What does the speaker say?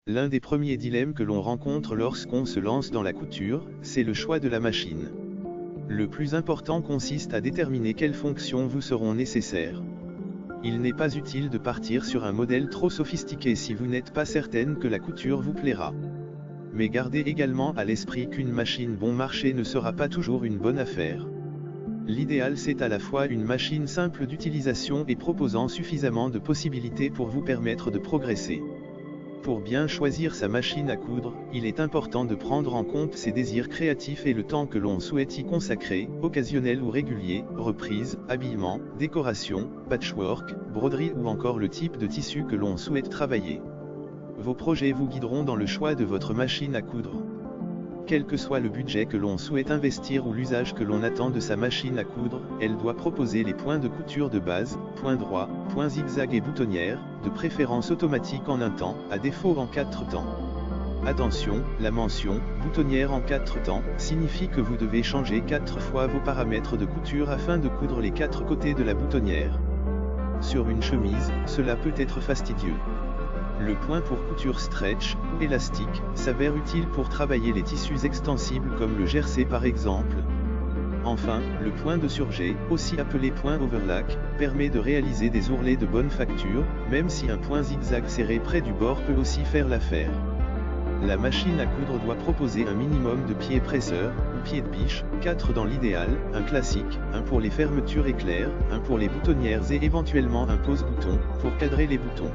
L'un des premiers dilemmes que l'on rencontre lorsqu'on se lance dans la couture, c'est le choix de la machine. Le plus important consiste à déterminer quelles fonctions vous seront nécessaires. Il n'est pas utile de partir sur un modèle trop sophistiqué si vous n'êtes pas certaine que la couture vous plaira. Mais gardez également à l'esprit qu'une machine bon marché ne sera pas toujours une bonne affaire. L'idéal c'est à la fois une machine simple d'utilisation et proposant suffisamment de possibilités pour vous permettre de progresser. Pour bien choisir sa machine à coudre, il est important de prendre en compte ses désirs créatifs et le temps que l'on souhaite y consacrer, occasionnel ou régulier, reprise, habillement, décoration, patchwork, broderie ou encore le type de tissu que l'on souhaite travailler. Vos projets vous guideront dans le choix de votre machine à coudre. Quel que soit le budget que l'on souhaite investir ou l'usage que l'on attend de sa machine à coudre, elle doit proposer les points de couture de base, points droits, points zigzag et boutonnières, de préférence automatique en un temps, à défaut en 4 temps. Attention, la mention « boutonnière en 4 temps » signifie que vous devez changer 4 fois vos paramètres de couture afin de coudre les 4 côtés de la boutonnière. Sur une chemise, cela peut être fastidieux. Le point pour couture stretch, ou élastique, s'avère utile pour travailler les tissus extensibles comme le jersey par exemple. Enfin, le point de surjet, aussi appelé point overlock, permet de réaliser des ourlets de bonne facture, même si un point zigzag serré près du bord peut aussi faire l'affaire. La machine à coudre doit proposer un minimum de pieds presseurs, ou pieds de biche, 4 dans l'idéal, un classique, un pour les fermetures éclairs, un pour les boutonnières et éventuellement un pose-bouton, pour cadrer les boutons.